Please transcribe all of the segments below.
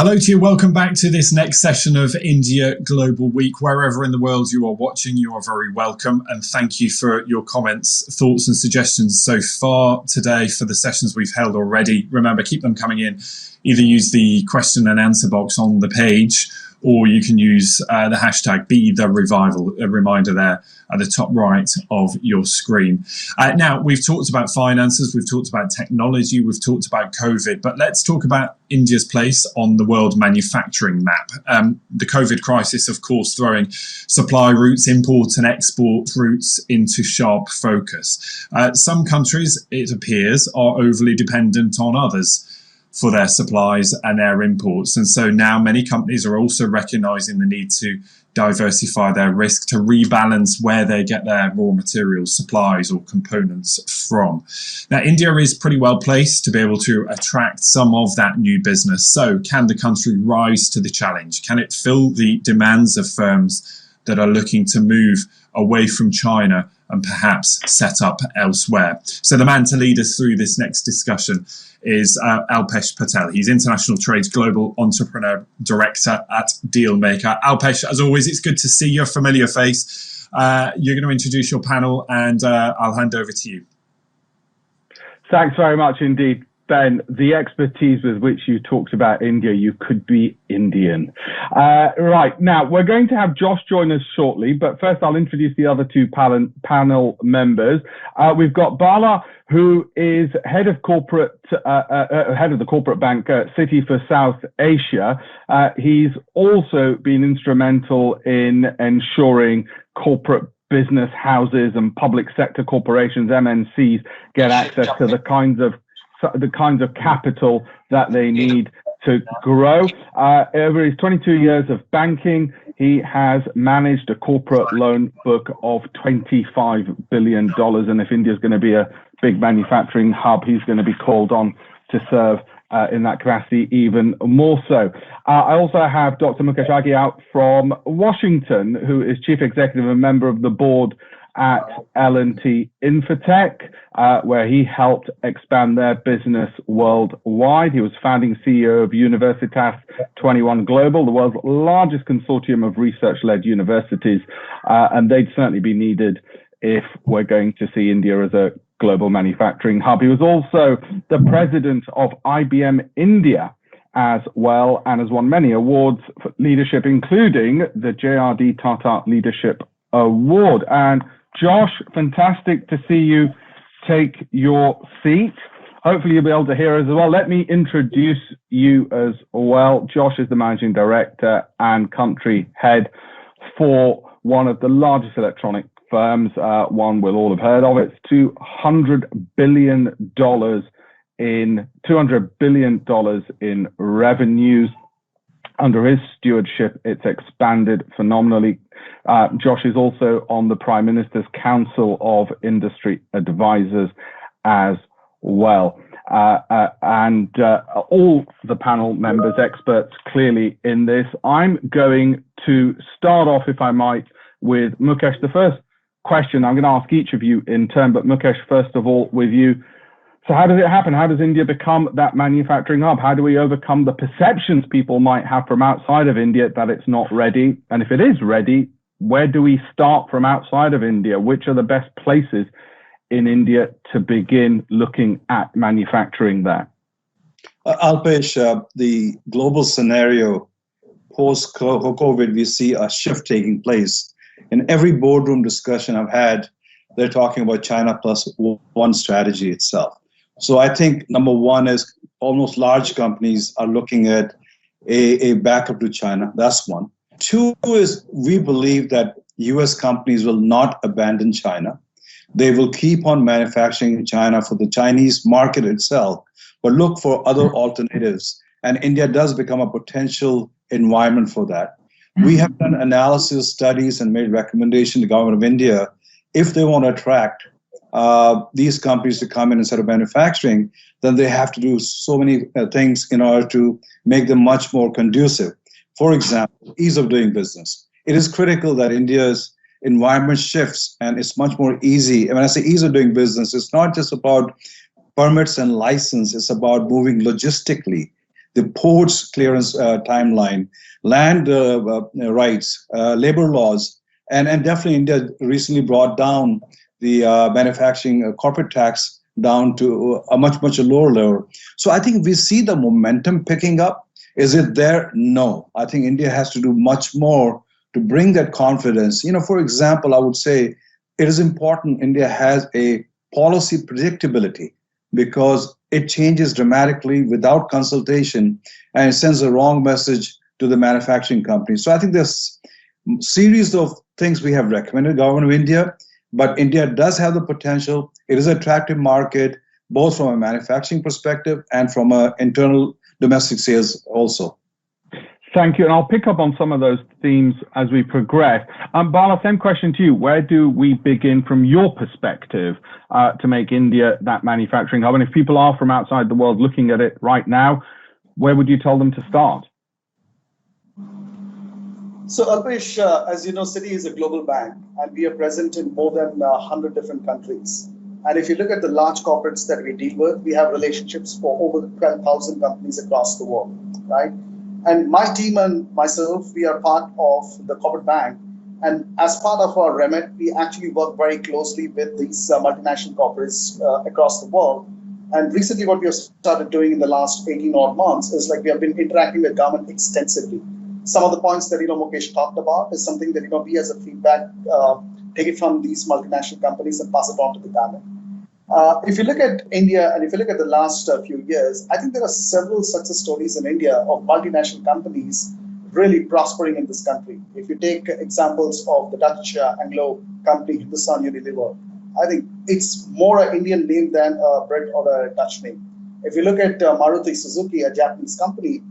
Hello to you. Welcome back to this next session of India Global Week. Wherever in the world you are watching, you are very welcome. And thank you for your comments, thoughts and suggestions so far today for the sessions we've held already. Remember, keep them coming in. Either use the question and answer box on the page, or you can use the hashtag #BeTheRevival, a reminder there at the top right of your screen. Now, we've talked about finances, we've talked about technology, we've talked about COVID, but let's talk about India's place on the world manufacturing map. The COVID crisis, of course, throwing supply routes, import and export routes into sharp focus. Some countries, it appears, are overly dependent on others for their supplies and their imports. And so now many companies are also recognizing the need to diversify their risk, to rebalance where they get their raw materials, supplies or components from. Now, India is pretty well placed to be able to attract some of that new business. So can the country rise to the challenge? Can it fill the demands of firms that are looking to move away from China and perhaps set up elsewhere? So the man to lead us through this next discussion is Alpesh Patel. He's International Trade's Global Entrepreneur Director at Dealmaker. Alpesh, as always, it's good to see your familiar face. You're going to introduce your panel and I'll hand over to you. Thanks very much indeed, Ben. The expertise with which you talked about India, you could be Indian. Right, now we're going to have Josh join us shortly, but first I'll introduce the other two panel members. We've got Bala, who is head of the corporate bank Citi for South Asia. He's also been instrumental in ensuring corporate business houses and public sector corporations, MNCs, get access to the kinds of capital that they need to grow. Over his 22 years of banking, he has managed a corporate loan book of $25 billion. And if India is going to be a big manufacturing hub, he's going to be called on to serve in that capacity even more so. I also have Dr. Mukesh Aghi out from Washington, who is chief executive and member of the board at L&T Infotech, where he helped expand their business worldwide. He was founding CEO of Universitas 21 Global, the world's largest consortium of research-led universities, and they'd certainly be needed if we're going to see India as a global manufacturing hub. He was also the president of IBM India as well, and has won many awards for leadership, including the JRD Tata Leadership Award. And Josh, fantastic to see you take your seat. Hopefully you'll be able to hear us as well. Let me introduce you as well. Josh is the managing director and country head for one of the largest electronic firms, one we'll all have heard of. It's $200 billion in revenues. Under his stewardship, it's expanded phenomenally. Josh is also on the Prime Minister's Council of Industry Advisors as well. And all the panel members, experts clearly in this. I'm going to start off, if I might, with Mukesh. The first question I'm going to ask each of you in turn, but Mukesh, first of all, with you. So how does it happen? How does India become that manufacturing hub? How do we overcome the perceptions people might have from outside of India that it's not ready? And if it is ready, where do we start from outside of India? Which are the best places in India to begin looking at manufacturing there? Alpesh, the global scenario post-COVID, we see a shift taking place. In every boardroom discussion I've had, they're talking about China plus one strategy itself. So I think number one is almost large companies are looking at a backup to China. That's one. Two is we believe that US companies will not abandon China. They will keep on manufacturing in China for the Chinese market itself, but look for other alternatives. And India does become a potential environment for that. We have done analysis, studies, and made recommendations to the government of India. If they want to attract these companies to come in and set up manufacturing, then they have to do so many things in order to make them much more conducive. For example, ease of doing business. It is critical that India's environment shifts and it's much more easy. And when I say ease of doing business, it's not just about permits and license, it's about moving logistically. the ports clearance timeline, land rights, labor laws, and definitely India recently brought down the manufacturing corporate tax down to a much lower level. So I think we see the momentum picking up. Is it there? No. I think India has to do much more to bring that confidence. For example, I would say it is important India has a policy predictability, because it changes dramatically without consultation and it sends a wrong message to the manufacturing companies. So I think there's a series of things we have recommended government of India, but India does have the potential. It is an attractive market, both from a manufacturing perspective and from an internal domestic sales also. Thank you. And I'll pick up on some of those themes as we progress. Bala, same question to you. Where do we begin from your perspective to make India that manufacturing hub? And if people are from outside the world looking at it right now, where would you tell them to start? So Alpesh, as you know, Citi is a global bank and we are present in more than 100 different countries. And if you look at the large corporates that we deal with, we have relationships for over 12,000 companies across the world, right? And my team and myself, we are part of the corporate bank. And as part of our remit, we actually work very closely with these multinational corporates across the world. And recently what we have started doing in the last 18 odd months is like we have been interacting with government extensively. Some of the points that, Mukesh talked about is something that, we as a feedback, take it from these multinational companies and pass it on to the government. If you look at India and if you look at the last few years, I think there are several success stories in India of multinational companies really prospering in this country. If you take examples of the Dutch Anglo company, Hindustan Unilever, I think it's more an Indian name than a Brit or a Dutch name. If you look at Maruti Suzuki, a Japanese company,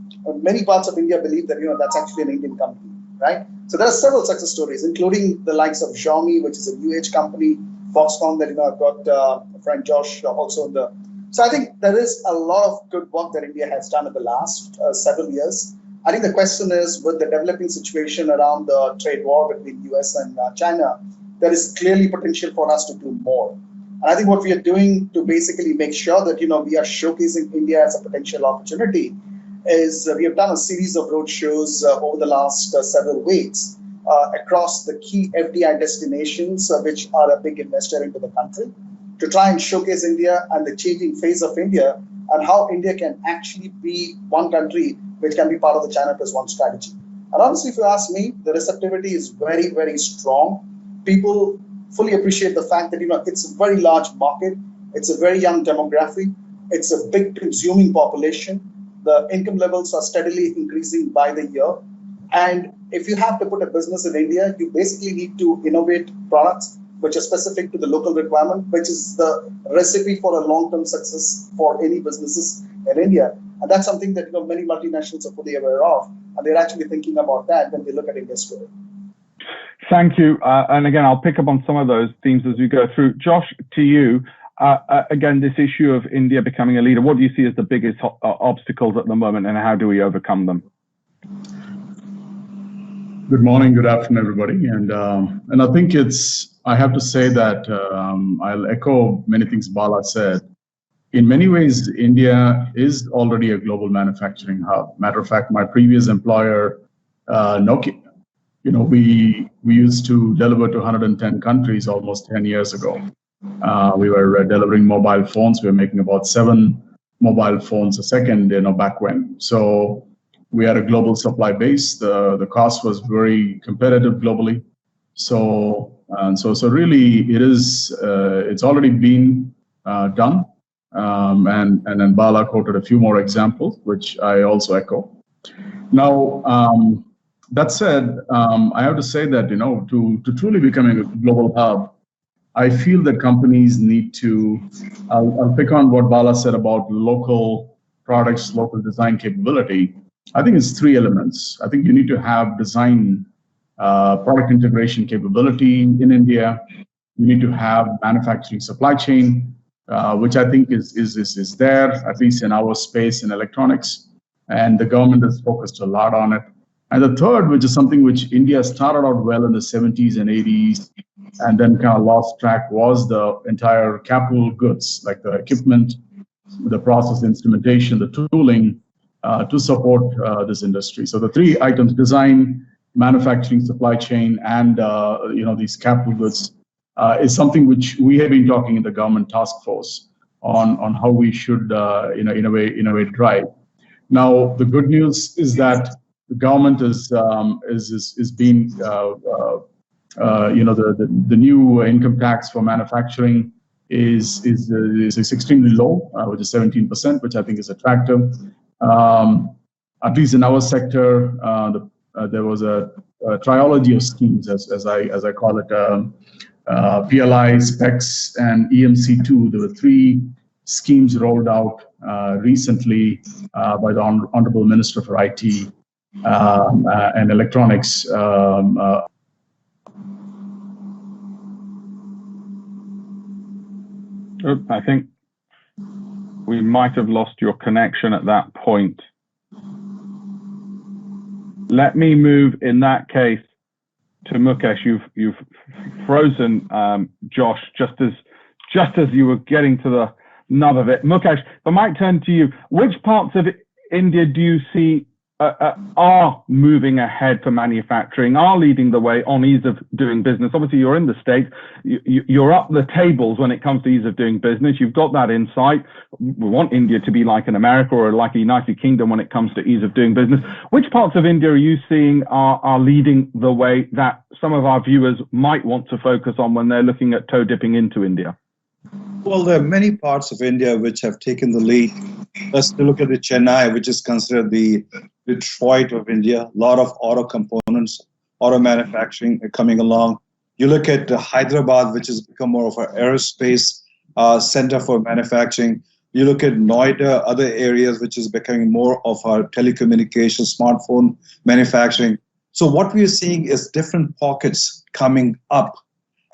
many parts of India believe that, that's actually an Indian company, right? So there are several success stories, including the likes of Xiaomi, which is a new age company, Foxconn that, I've got friend Josh also in the. So I think there is a lot of good work that India has done in the last several years. I think the question is, with the developing situation around the trade war between US and China, there is clearly potential for us to do more. And I think what we are doing to basically make sure that, we are showcasing India as a potential opportunity is we have done a series of roadshows over the last several weeks across the key FDI destinations, which are a big investor into the country, to try and showcase India and the changing face of India and how India can actually be one country which can be part of the China Plus One strategy. And honestly, if you ask me, the receptivity is very, very strong. People fully appreciate the fact that, it's a very large market. It's a very young demographic. It's a big consuming population. The income levels are steadily increasing by the year. And if you have to put a business in India, you basically need to innovate products which are specific to the local requirement, which is the recipe for a long-term success for any businesses in India. And that's something that many multinationals are fully aware of. And they're actually thinking about that when they look at India's story. Thank you. And again, I'll pick up on some of those themes as we go through. Josh, to you, again, this issue of India becoming a leader, what do you see as the biggest obstacles at the moment and how do we overcome them? Good morning, good afternoon, everybody. And I think I have to say that I'll echo many things Bala said. In many ways, India is already a global manufacturing hub. Matter of fact, my previous employer, Nokia, we used to deliver to 110 countries almost 10 years ago. We were delivering mobile phones. We were making about 7 mobile phones a second, back when. So we had a global supply base. The cost was very competitive globally. So really, it's already been done. And then Bala quoted a few more examples, which I also echo. Now, that said, I have to say that, to truly becoming a global hub, I feel that companies need to, I'll pick on what Bala said about local products, local design capability. I think it's 3 elements. I think you need to have design, product integration capability in India. You need to have manufacturing supply chain, which I think is there, at least in our space in electronics. And the government has focused a lot on it. And the third, which is something which India started out well in the 70s and 80s, and then kind of lost track, was the entire capital goods, like the equipment, the process instrumentation, the tooling, to support this industry. So the three items: design, manufacturing, supply chain, and these capital goods, is something which we have been talking in the government task force on how we should in a way drive. Now the good news is that the government is being the new income tax for manufacturing is extremely low, which is 17%, which I think is attractive. At least in our sector, there was a trilogy of schemes, as I call it, PLI, SPECS, and EMC2. There were three schemes rolled out recently by the Honorable Minister for IT and Electronics. I think we might have lost your connection at that point. Let me move in that case to Mukesh. You've frozen Josh just as you were getting to the nub of it. Mukesh, if I might turn to you, which parts of India do you see are moving ahead for manufacturing, are leading the way on ease of doing business? Obviously, you're in the States. You're up the tables when it comes to ease of doing business. You've got that insight. We want India to be like an America or like a United Kingdom when it comes to ease of doing business. Which parts of India are you seeing are leading the way that some of our viewers might want to focus on when they're looking at toe dipping into India? Well, there are many parts of India which have taken the lead. Let's look at the Chennai, which is considered the Detroit of India. A lot of auto components, auto manufacturing coming along. You look at Hyderabad, which has become more of an aerospace center for manufacturing. You look at Noida, other areas, which is becoming more of our telecommunication, smartphone manufacturing. So what we are seeing is different pockets coming up.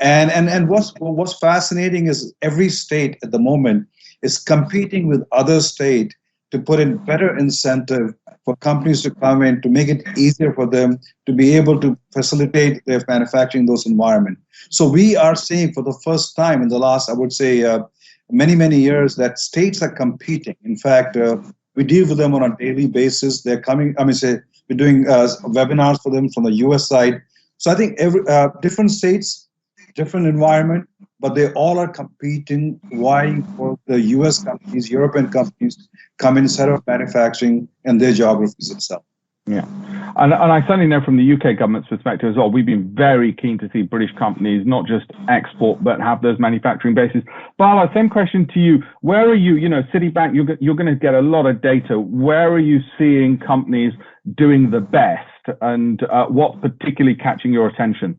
And what's fascinating is every state at the moment is competing with other states to put in better incentive for companies to come in, to make it easier for them to be able to facilitate their manufacturing in those environments. So we are seeing for the first time in the last, I would say, many years that states are competing. In fact, we deal with them on a daily basis. They're coming, we're doing webinars for them from the US side. So I think every different states, different environment, but they all are competing, vying for the US companies, European companies come in, set up manufacturing in their geographies itself. Yeah. And I certainly know from the UK government's perspective as well, we've been very keen to see British companies not just export, but have those manufacturing bases. Bala, same question to you. Where are you, Citibank, you're going to get a lot of data. Where are you seeing companies doing the best, and what's particularly catching your attention?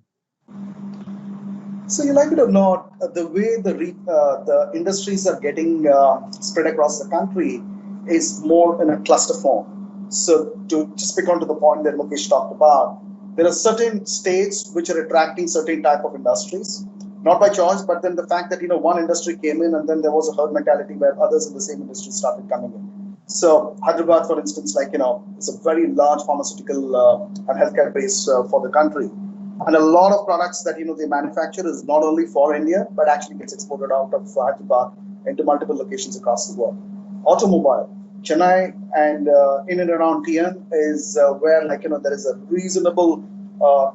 So you like it or not, the way the industries are getting spread across the country is more in a cluster form. So to just pick on to the point that Mukesh talked about, there are certain states which are attracting certain type of industries, not by choice, but then the fact that one industry came in and then there was a herd mentality where others in the same industry started coming in. So Hyderabad, for instance, is a very large pharmaceutical and healthcare base for the country. And a lot of products that they manufacture is not only for India, but actually gets exported out of Hyderabad into multiple locations across the world. Automobile, Chennai and in and around TN is where there is a reasonable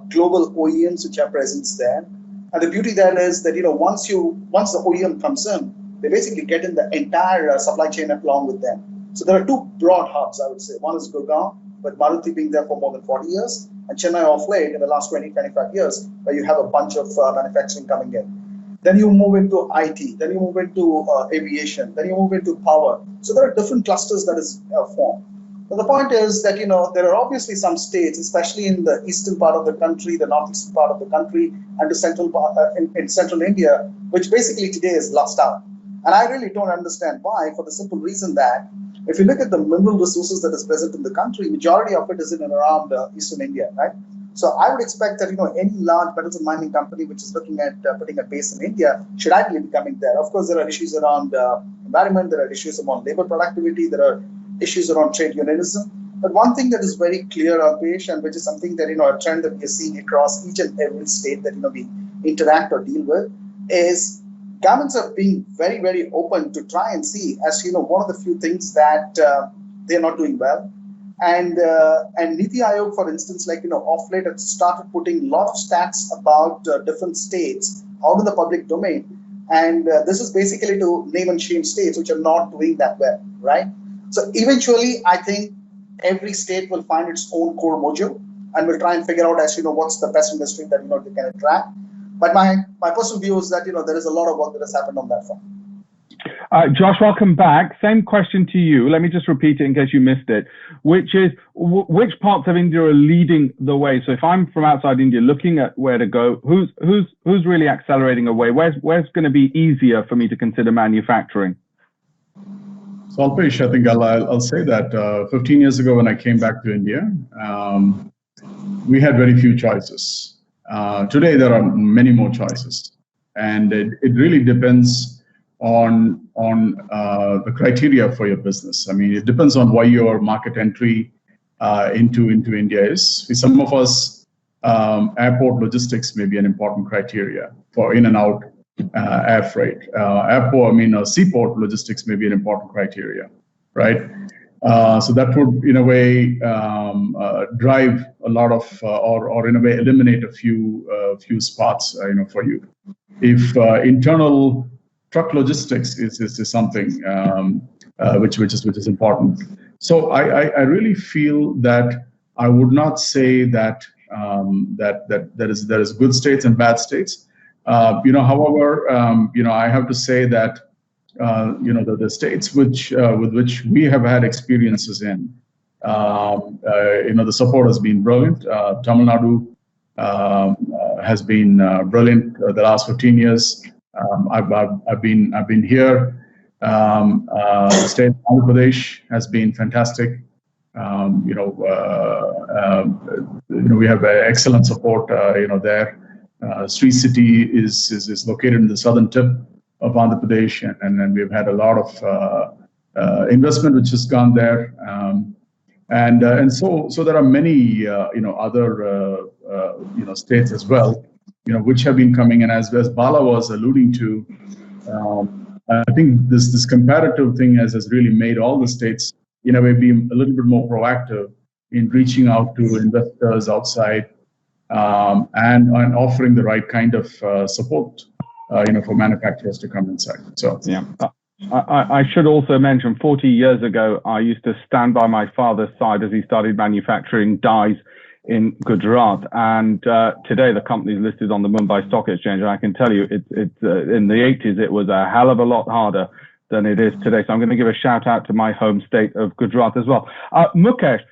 global OEMs which have presence there. And the beauty there is that once the OEM comes in, they basically get in the entire supply chain along with them. So there are two broad hubs, I would say. One is Gurgaon, with Maruti being there for more than 40 years. And Chennai off late in the last 20-25 years, where you have a bunch of manufacturing coming in. Then you move into IT, then you move into aviation, then you move into power. So there are different clusters that is formed. But the point is that there are obviously some states, especially in the eastern part of the country, the northeastern part of the country, and the central part in central India, which basically today is lost out. And I really don't understand why, for the simple reason that if you look at the mineral resources that is present in the country, majority of it is in and around eastern India, right? So I would expect that any large metals and mining company which is looking at putting a base in India should ideally be coming there. Of course, there are issues around environment, there are issues around labor productivity, there are issues around trade unionism. But one thing that is very clear, Alpesh, and which is something that a trend that we are seeing across each and every state that we interact or deal with, is governments are being very, very open to try and see as one of the few things that they're not doing well. And NITI Aayog, for instance, of late, has started putting a lot of stats about different states out in the public domain. And this is basically to name and shame states which are not doing that well, right? So eventually, I think every state will find its own core mojo and will try and figure out what's the best industry that they can attract. But my personal view is that there is a lot of work that has happened on that front. Josh, welcome back. Same question to you. Let me just repeat it in case you missed it, which is which parts of India are leading the way? So if I'm from outside India looking at where to go, who's really accelerating away? Where's going to be easier for me to consider manufacturing? So Alpesh, I think I'll say that 15 years ago when I came back to India, we had very few choices. Today there are many more choices, and it really depends on the criteria for your business. I mean, it depends on why your market entry into India is. For some of us, airport logistics may be an important criteria for in and out air freight. Seaport logistics may be an important criteria, right? So that would, in a way, drive a lot of, or in a way, eliminate a few spots, for you. If internal truck logistics is something which is important. So I really feel that I would not say that there is good states and bad states. However, I have to say that the states with which we have had experiences in, the support has been brilliant. Tamil Nadu has been brilliant the last 15 years. I've been here. The state of Andhra Pradesh has been fantastic. We have excellent support. There. Sri City is located in the southern tip of Andhra Pradesh, and we've had a lot of investment which has gone there. And so there are many other states as well, which have been coming in. As Bala was alluding to, I think this comparative thing has really made all the states, in a way, be a little bit more proactive in reaching out to investors outside and offering the right kind of support, for manufacturers to come inside. So yeah. I should also mention, 40 years ago, I used to stand by my father's side as he started manufacturing dyes in Gujarat, and today the company is listed on the Mumbai Stock Exchange, and I can tell you it's in the 80s it was a hell of a lot harder than it is today. So I'm going to give a shout out to my home state of Gujarat as well. Mukesh,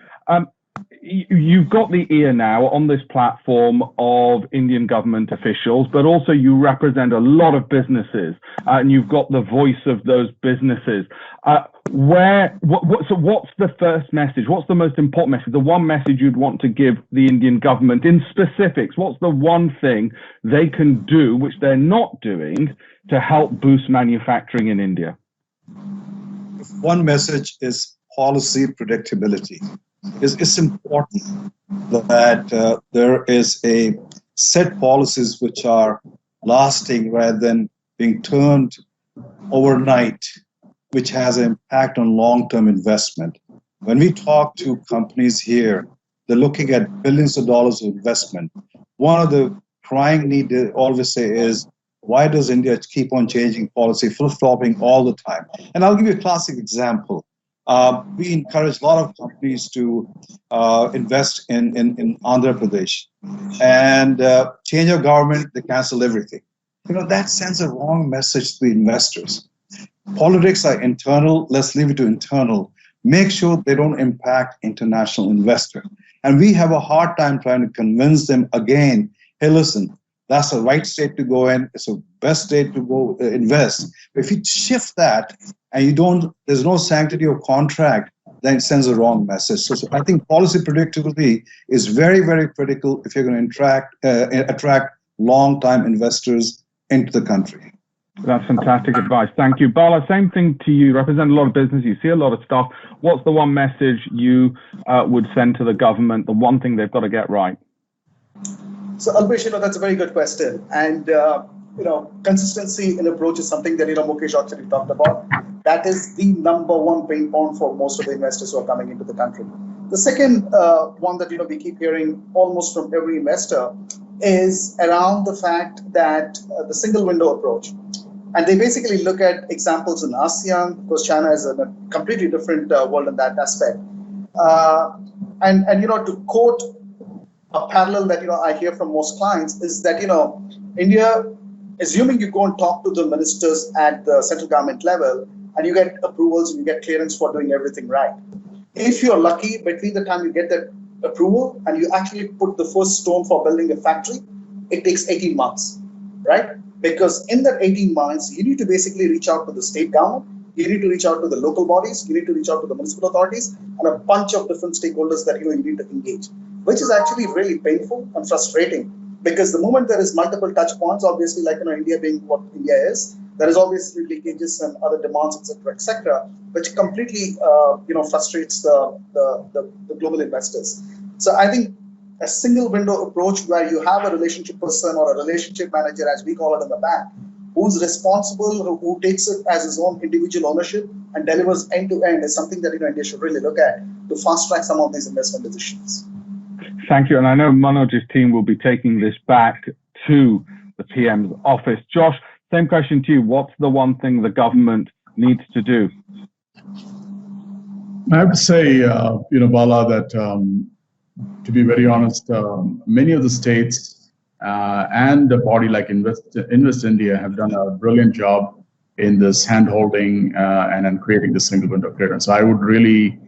you've got the ear now on this platform of Indian government officials, but also you represent a lot of businesses, and you've got the voice of those businesses. So what's the first message? What's the most important message? The one message you'd want to give the Indian government in specifics? What's the one thing they can do which they're not doing to help boost manufacturing in India? One message is policy predictability. It's important that there is a set policies which are lasting rather than being turned overnight, which has an impact on long-term investment. When we talk to companies here, they're looking at billions of dollars of investment. One of the crying need they always say is, why does India keep on changing policy, flip-flopping all the time? And I'll give you a classic example. We encourage a lot of companies to invest in Andhra Pradesh, and change of government, they cancel everything. That sends a wrong message to the investors. Politics are internal. Let's leave it to internal. Make sure they don't impact international investors. And we have a hard time trying to convince them again, hey, listen, that's the right state to go in. It's the best state to go invest. But if you shift that and there's no sanctity of contract, then it sends a wrong message. So I think policy predictability is very, very critical if you're going to attract long-time investors into the country. That's fantastic advice. Thank you. Bala, same thing to you. You represent a lot of business. You see a lot of stuff. What's the one message you would send to the government, the one thing they've got to get right? So, Alpesh, that's a very good question. And consistency in approach is something that, Mukesh actually talked about. That is the number one pain point for most of the investors who are coming into the country. The second one that, we keep hearing almost from every investor is around the fact that the single window approach. And they basically look at examples in ASEAN, because China is in a completely different world in that aspect. And to quote a parallel that, I hear from most clients is that, India, assuming you go and talk to the ministers at the central government level and you get approvals and you get clearance for doing everything right. If you're lucky, between the time you get that approval and you actually put the first stone for building a factory, it takes 18 months, right? Because in that 18 months, you need to basically reach out to the state government, you need to reach out to the local bodies, you need to reach out to the municipal authorities, and a bunch of different stakeholders that you need to engage, which is actually really painful and frustrating. Because the moment there is multiple touch points, obviously, like India being what India is, there is obviously leakages and other demands, etc., which completely frustrates the global investors. So I think a single window approach where you have a relationship person or a relationship manager, as we call it in the bank, who's responsible, who takes it as his own individual ownership and delivers end to end, is something that India should really look at to fast track some of these investment decisions. Thank you. And I know Manoj's team will be taking this back to the PM's office. Josh, same question to you. What's the one thing the government needs to do? I have to say, Bala, that to be very honest, many of the states and a body like Invest India have done a brilliant job in this hand-holding and creating the single window clearance. So I would really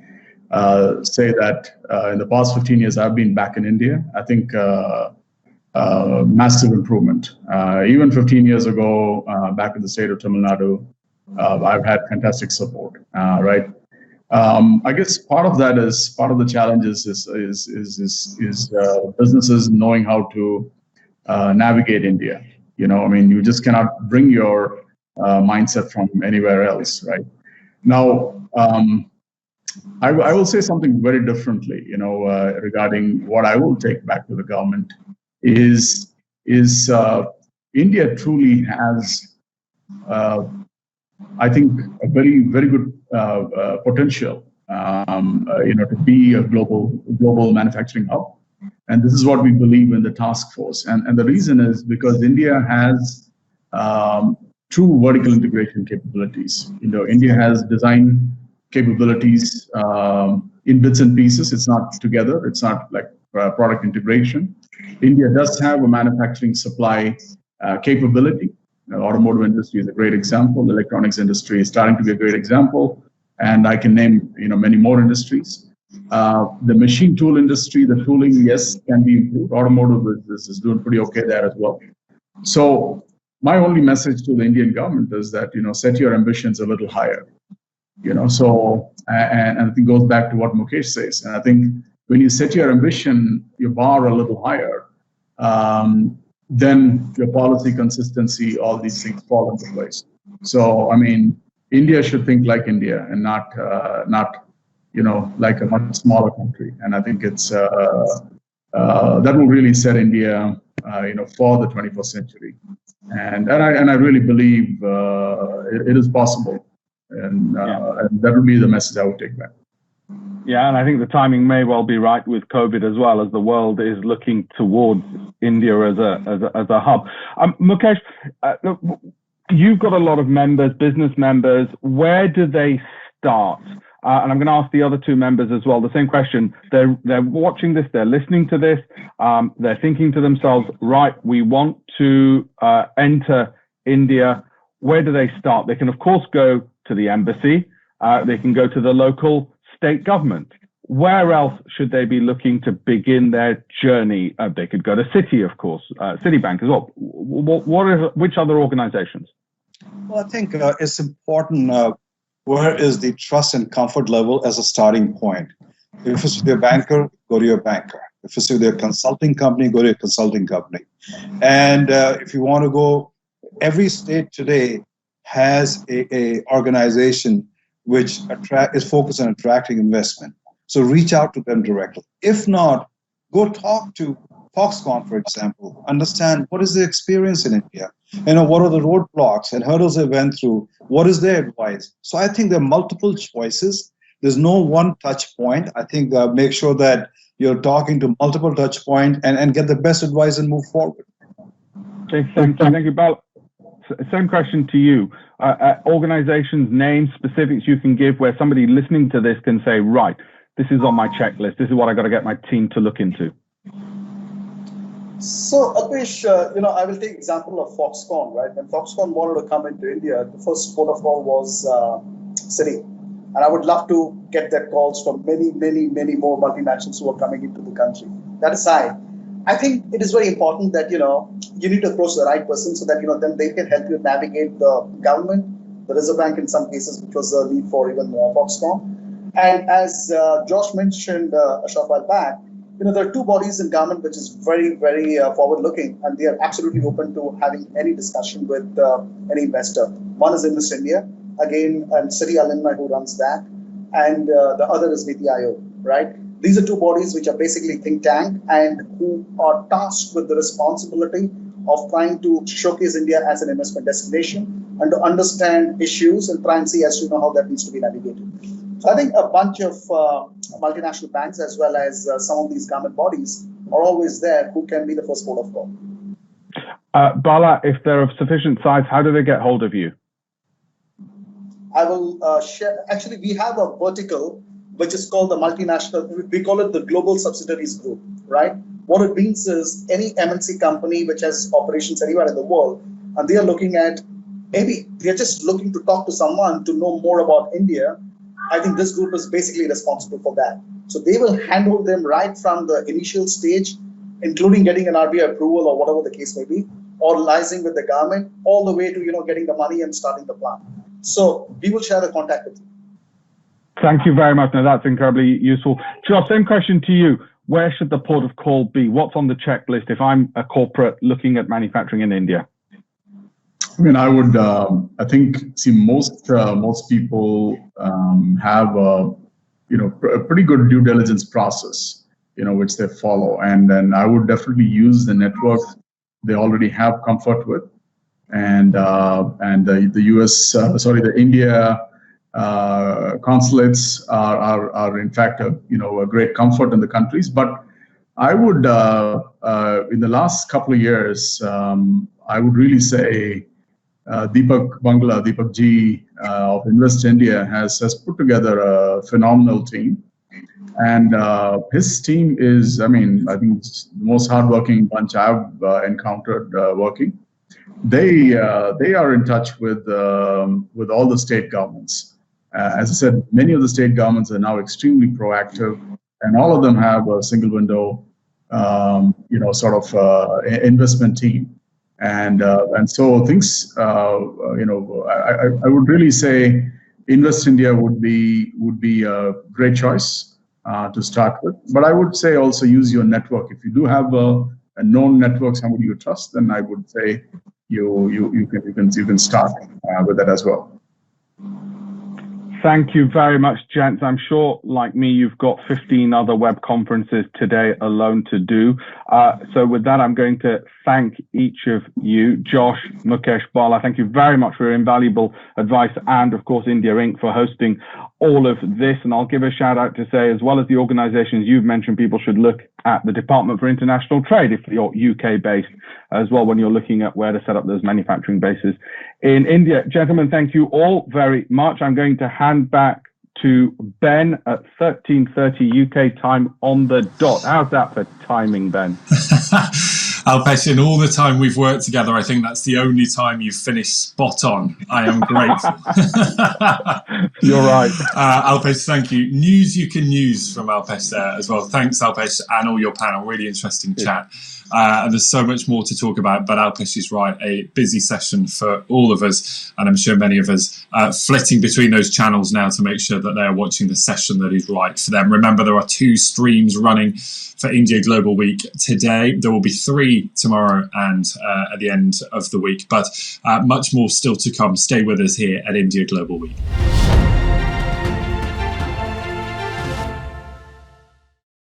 say that in the past 15 years, I've been back in India. I think massive improvement. Even 15 years ago, back in the state of Tamil Nadu, I've had fantastic support, right? I guess part of the challenges is businesses knowing how to navigate India. You just cannot bring your mindset from anywhere else, right? Now, I will say something very differently, regarding what I will take back to the government is India truly has, I think, a very, very good potential, to be a global manufacturing hub. And this is what we believe in the task force. And the reason is because India has true vertical integration capabilities. India has design capabilities in bits and pieces. It's not together. It's not like product integration. India does have a manufacturing supply capability. The automotive industry is a great example. The electronics industry is starting to be a great example. And I can name many more industries. The machine tool industry, the tooling, yes, can be improved. Automotive is doing pretty okay there as well. So my only message to the Indian government is that, set your ambitions a little higher. So, and I think it goes back to what Mukesh says. And I think when you set your ambition, your bar a little higher, then your policy consistency, all these things fall into place. So, India should think like India and not like a much smaller country. And I think it's that will really set India, for the 21st century. And I really believe it is possible. And that would be the message I would take back. Yeah, and I think the timing may well be right with COVID as well, as the world is looking towards India as a hub. Mukesh, look, you've got a lot of members, business members. Where do they start? And I'm going to ask the other two members as well the same question. They're watching this, they're listening to this, they're thinking to themselves, right, we want to enter India. Where do they start? They can, of course, go to the embassy. They can go to the local state government. Where else should they be looking to begin their journey? They could go to Citi, of course, Citibank as well. Which other organizations? Well, I think it's important. Where is the trust and comfort level as a starting point? If it's with your banker, go to your banker. If it's with your consulting company, go to your consulting company. And if you want to go, every state today has a organization which is focused on attracting investment. So reach out to them directly. If not, go talk to Foxconn, for example, understand what is the experience in India, what are the roadblocks and hurdles they went through, what is their advice. So I think there are multiple choices. There's no one touch point. I think make sure that you're talking to multiple touch points and get the best advice and move forward. Okay, thank you, Bal. Same question to you. Organizations, names, specifics you can give where somebody listening to this can say, right, this is on my checklist. This is what I got to get my team to look into. So, Alpesh, I will take example of Foxconn, right? When Foxconn wanted to come into India, the first port of call was City. And I would love to get that calls from many, many, many more multinationals who are coming into the country. That aside, I think it is very important that, you need to approach the right person so that, then they can help you navigate the government, the Reserve Bank in some cases, which was the need for even Foxconn. And as Josh mentioned a short while back, there are two bodies in government which is very, very forward-looking, and they are absolutely open to having any discussion with any investor. One is Invest India, again, and City Alumni who runs that, and the other is MEITY, right? These are two bodies which are basically think tank and who are tasked with the responsibility of trying to showcase India as an investment destination and to understand issues and try and see as to how that needs to be navigated. So I think a bunch of multinational banks as well as some of these government bodies are always there who can be the first port of call. Bala, if they're of sufficient size, how do they get hold of you? I will share. Actually, we have a vertical which is called the multinational. We call it the Global Subsidiaries Group, right? What it means is any MNC company which has operations anywhere in the world, and they are looking at, maybe they're just looking to talk to someone to know more about India. I think this group is basically responsible for that. So they will handle them right from the initial stage, including getting an RBI approval or whatever the case may be, or liaising with the government, all the way to getting the money and starting the plan. So we will share the contact with you. Thank you very much. Now that's incredibly useful. Josh, same question to you. Where should the port of call be? What's on the checklist if I'm a corporate looking at manufacturing in India? I mean, I would, I think, see, most people have a pretty good due diligence process, which they follow. And then I would definitely use the network they already have comfort with. And the US, the India consulates are in fact a great comfort in the countries. But I would, in the last couple of years, I would really say Deepak Ji of Invest India has put together a phenomenal team. And his team is, I think it's the most hardworking bunch I've encountered working. They are in touch with all the state governments. As I said, many of the state governments are now extremely proactive, and all of them have a single window, investment team. And so things, I would really say Invest India would be a great choice to start with. But I would say also use your network. If you do have a known network, somebody you trust, then I would say you can start with that as well. Thank you very much, gents. I'm sure, like me, you've got 15 other web conferences today alone to do. So with that, I'm going to thank each of you, Josh, Mukesh, Bala. Thank you very much for your invaluable advice, and of course, India Inc. for hosting all of this. And I'll give a shout out to say, as well as the organizations you've mentioned, people should look at the Department for International Trade if you're UK based as well, when you're looking at where to set up those manufacturing bases in India. Gentlemen, thank you all very much. I'm going to hand back to Ben at 13:30 UK time on the dot. How's that for timing, Ben? Alpesh, in all the time we've worked together, I think that's the only time you've finished spot on. I am grateful. You're right. Alpesh, thank you. News you can use from Alpesh there as well. Thanks, Alpesh, and all your panel. Really interesting chat. And there's so much more to talk about, but Alpesh is right. A busy session for all of us, and I'm sure many of us flitting between those channels now to make sure that they're watching the session that is right for them. Remember, there are 2 streams running for India Global Week today. There will be 3 tomorrow and at the end of the week, but much more still to come. Stay with us here at India Global Week.